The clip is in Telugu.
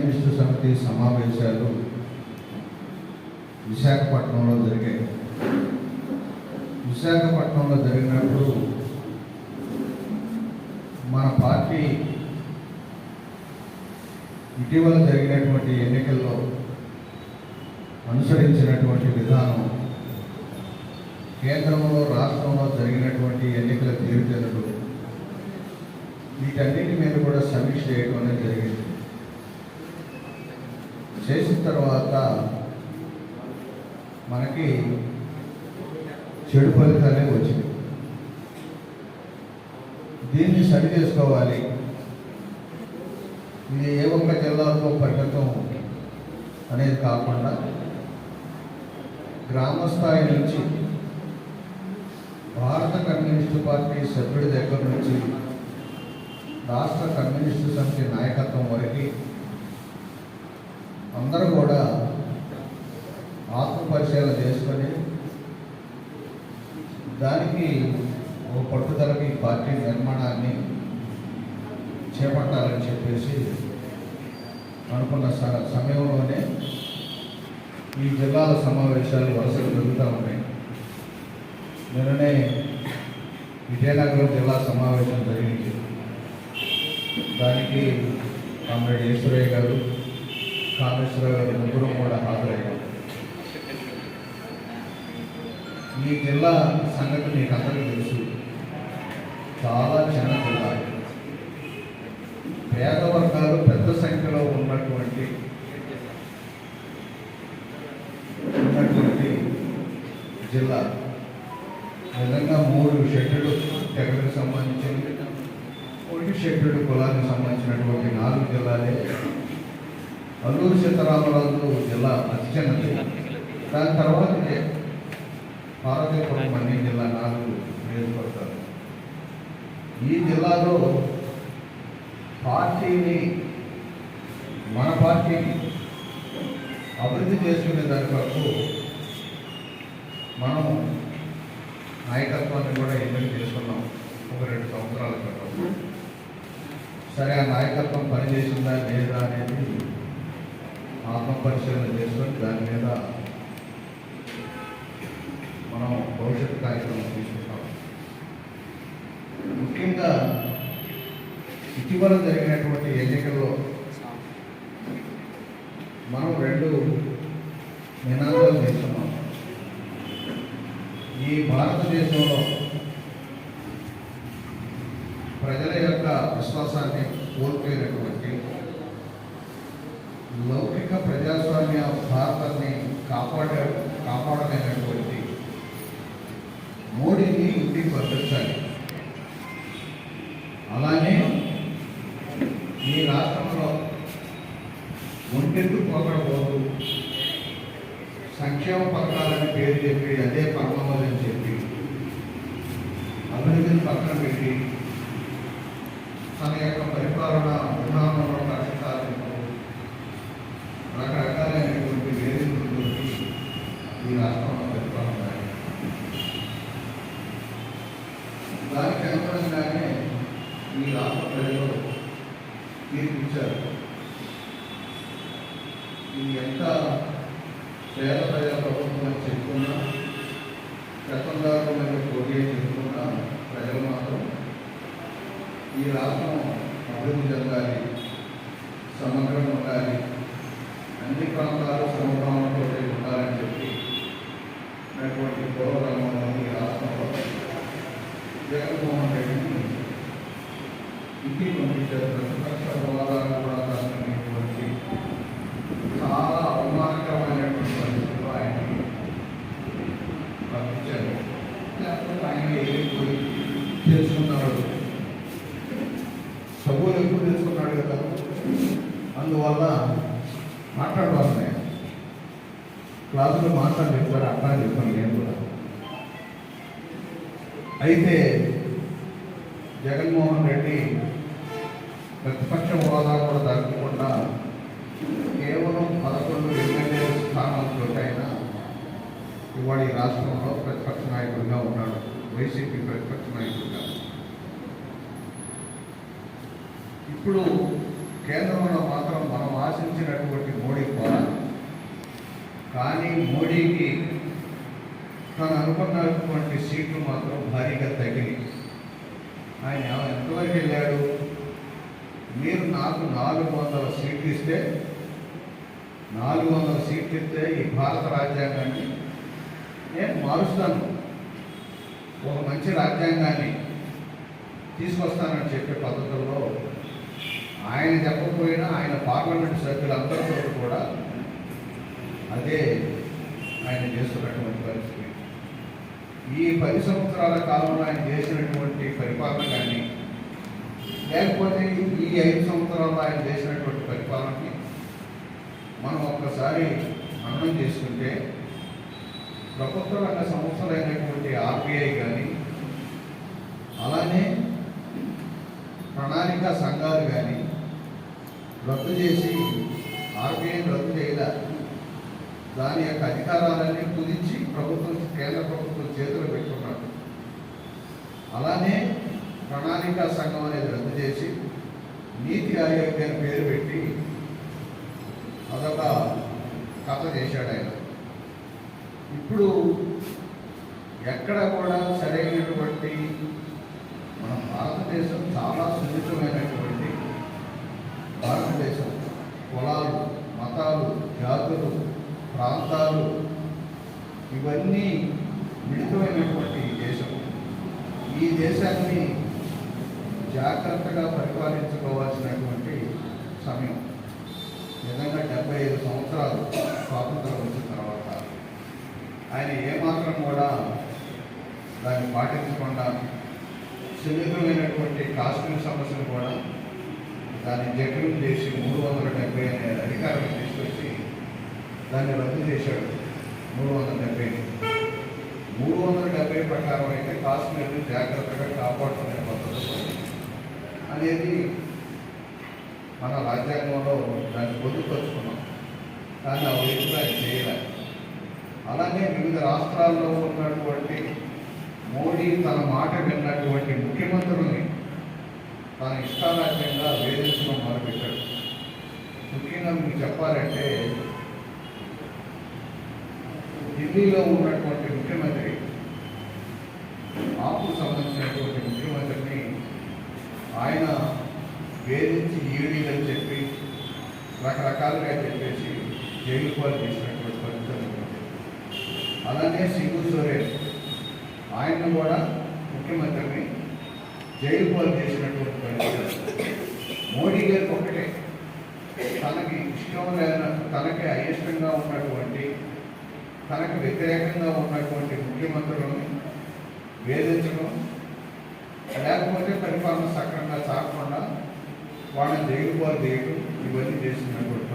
కమ్యూనిస్టు సమితి సమావేశాలు విశాఖపట్నంలో జరిగాయి. విశాఖపట్నంలో జరిగినప్పుడు మన పార్టీ ఇటీవల జరిగినటువంటి ఎన్నికల్లో అనుసరించినటువంటి విధానం, కేంద్రంలో రాష్ట్రంలో జరిగినటువంటి ఎన్నికల తీరుతెన్నులు, వీటన్నిటి మీద కూడా సమీక్ష చేయడం అనేది జరిగింది. చేసిన తర్వాత మనకి చెడు ఫలితాలే వచ్చింది. దీన్ని సరి చేసుకోవాలి. ఇది ఏ ఒక్క జిల్లాతో పరిమితం అనేది కాకుండా గ్రామ స్థాయి నుంచి భారత కమ్యూనిస్టు పార్టీ సభ్యుడి దగ్గర నుంచి రాష్ట్ర కమ్యూనిస్టు సమితి నాయకత్వం వరకు అందరూ కూడా ఆత్మపరిశీలన చేసుకొని దానికి ఒక పట్టుదలకి పార్టీ నిర్మాణాన్ని చేపట్టాలని చెప్పేసి అనుకున్న సమయంలోనే ఈ జిల్లాల సమావేశాలు వరుసగా జరుగుతూ ఉన్నాయి. నిన్ననే విజయనగరం జిల్లా సమావేశం జరిగింది. దానికి కామ్రేడ్ ఈశ్వరయ్య గారు, కామేశ్వరరావు గారు ముగ్గురు కూడా హాజరయ్యారు. ఈ జిల్లా సంగతి మీకు అందరికీ తెలుసు, చాలా చిన్న జిల్లా. పేద వర్గాలు పెద్ద సంఖ్యలో ఉన్నటువంటి జిల్లా. నిజంగా 3 షెడ్యూల్ తెగలకు సంబంధించింది, 1 షెడ్యూల్ కులానికి సంబంధించినటువంటి 4 జిల్లాలే. అల్లూరు సీతారామరాజు జిల్లా అతి చిన్నది. దాని తర్వాత పార్వతీపురం మన్యం జిల్లా 4 నియోజకవర్గాలు. ఈ జిల్లాలో పార్టీని, మన పార్టీని అభివృద్ధి చేసుకునే దాని వరకు మనం నాయకత్వాన్ని కూడా ఎన్నిక చేసుకున్నాం ఒక 2 సంవత్సరాల క్రితం. సరే, ఆ నాయకత్వం పనిచేసిందా లేదా అనేది ఆత్మపరిశీలన చేసుకొని దాని మీద మనం భవిష్యత్తు కార్యక్రమం తీసుకుంటాం. ముఖ్యంగా ఇటీవల జరిగినటువంటి ఎన్నికల్లో మనం 2 నినాదాలు తీసుకున్నాం. ఈ భారతదేశంలో ప్రజల యొక్క విశ్వాసాన్ని కోల్పోయినటువంటి లౌకిక ప్రజాస్వామ్య భారతాన్ని కాపాడలేనటువంటి మోడీని ఇంటికి పంపించాలి. అలానే ఈ రాష్ట్రంలో ఒంటెందుకు పోకడబోదు, సంక్షేమ పథకాలని పేరు చెప్పి అదే పరమని చెప్పి అభివృద్ధిని పక్కన పెట్టి తన యొక్క పరిపాలన విధానంలో కష్టాలు రకరకాలైనటువంటి వేదికలతోటి ఈ రాష్ట్రంలో పరిపాలన. దానికి అనుగుణంగానే ఈ రాష్ట్ర ప్రజలు తీర్పిచ్చారు. ఇది ఎంత పేద ప్రజల ప్రభుత్వం అని చెప్పుకున్నా, గతంలో పోటీ చెప్పుకున్నా, ప్రజలు మాత్రం ఈ రాష్ట్రం అభివృద్ధి చెందాలి, సమగ్రంగా ఉండాలి, అన్ని ప్రాంతాలు సమగ్రంతో ఉండాలని చెప్పి అటువంటి పూర్వక్రమంలో ఈ రాష్ట్రంలో జగన్మోహన్ రెడ్డిని ఇంటికి పంపించారు. ప్రతిపక్ష హోదాను కూడా తనటువంటి చాలా అవమానకరమైనటువంటి పరిస్థితుల్లో ఆయనకి పంపించారు. లేకపోతే ఆయన ఏది తెలుసుకున్నాడు, చదువులు ఎక్కువ తెలుసుకున్నాడు కదా, అందువల్ల మాట్లాడవాలి. క్లాసులో మాట్లాడలేదు, అట్లా చెప్పాను నేను కూడా. అయితే జగన్మోహన్ రెడ్డి ప్రతిపక్ష హోదా కూడా దక్కకుండా కేవలం 11 ఎమ్మెల్యే స్థానాలతోటైనా ఇవాళ ఈ రాష్ట్రంలో ప్రతిపక్ష నాయకుడిగా ఉన్నాడు, వైసీపీ ప్రతిపక్ష నాయకుడిగా. ఇప్పుడు కేంద్రంలో మాత్రం మనం ఆశించిన కానీ మోడీకి తను అనుకున్నటువంటి సీట్లు మాత్రం భారీగా తగిలి ఆయన ఎంతవరకు వెళ్ళాడు, మీరు నాకు 400 సీట్లు ఇస్తే 400 సీట్లు ఇస్తే ఈ భారత రాజ్యాంగాన్ని నేను మారుస్తాను, ఒక మంచి రాజ్యాంగాన్ని తీసుకొస్తానని చెప్పే పద్ధతుల్లో ఆయన చెప్పకపోయినా ఆయన పార్లమెంట్ సభ్యులందరితో కూడా అదే ఆయన చేస్తున్నటువంటి పరిస్థితి. ఈ 10 సంవత్సరాల కాలంలో ఆయన చేసినటువంటి పరిపాలన కానీ లేకపోతే ఈ 5 సంవత్సరాల్లో ఆయన చేసినటువంటి పరిపాలనని మనం ఒక్కసారి అర్థం చేసుకుంటే ప్రభుత్వ రంగ సంస్థలైనటువంటి ఆర్బీఐ కానీ అలానే ప్రణాళిక సంఘాలు కానీ రద్దు చేసి ఆర్బీఐని రద్దు చేయలే, దాని యొక్క అధికారాలన్నీ కుదించి కేంద్ర ప్రభుత్వం చేతులు పెట్టుకున్నారు. అలానే ప్రణాళిక సంఘం అనేది రద్దు చేసి నీతి ఆయోగ్ అని పేరు పెట్టి అదొక కథ చేశాడు ఆయన. ఇప్పుడు ఎక్కడ కూడా సరైనటువంటి మన భారతదేశం చాలా సున్నితమైనటువంటి భారతదేశం. కులాలు, మతాలు, జాతులు, ప్రాంతాలు ఇవన్నీ మిళితమైనటువంటి దేశం. ఈ దేశాన్ని జాగ్రత్తగా పరిపాలించుకోవాల్సినటువంటి సమయం. నిజంగా 75 సంవత్సరాలు స్వాతంత్రం వచ్చిన తర్వాత ఆయన ఏమాత్రం కూడా దాన్ని పాటించకుండా సున్నితమైనటువంటి కాశ్మీర్ సమస్యను కూడా దాన్ని జటిలం చేసి 370 అనే అధికారం తీసుకొచ్చి దాన్ని రద్దు చేశాడు. 370 ప్రకారం అయితే కాశ్మీర్ని జాగ్రత్తగా కాపాడుకునే పద్ధతులు అనేది మన రాజ్యాంగంలో దాన్ని పొందుపరుచుకున్నాం. కానీ ఆ వైపుగా చేయలేదు. అలాగే వివిధ రాష్ట్రాల్లో ఉన్నటువంటి మోడీ తన మాట విన్నటువంటి ముఖ్యమంత్రుల్ని తన ఇష్టారాజ్యంగా వేధించడం మొదలుపెట్టాడు. ముఖ్యంగా మీకు చెప్పాలంటే ఢిల్లీలో ఉన్నటువంటి ముఖ్యమంత్రి, ఆపుకు సంబంధించినటువంటి ముఖ్యమంత్రిని ఆయన వేధించి ఈడీలని చెప్పి రకరకాలుగా చెప్పేసి జైలు పాలు చేసినటువంటి పరిస్థితులు. అలానే సింగు సోరెన్ ఆయన్ను కూడా ముఖ్యమంత్రిని జైలు పాలు చేసినటువంటి పరిస్థితులు. మోడీ గారికి ఒకటే, తనకి ఇష్టం లేన తనకి అయిష్టంగా ఉన్నటువంటి తనకు వ్యతిరేకంగా ఉన్నటువంటి ముఖ్యమంత్రులను వేధించడం, లేకపోతే పరిపాలన సక్రమంగా సాగకుండా వాళ్ళని జైలు పాలు చేయడం, ఇవన్నీ చేస్తున్నటువంటి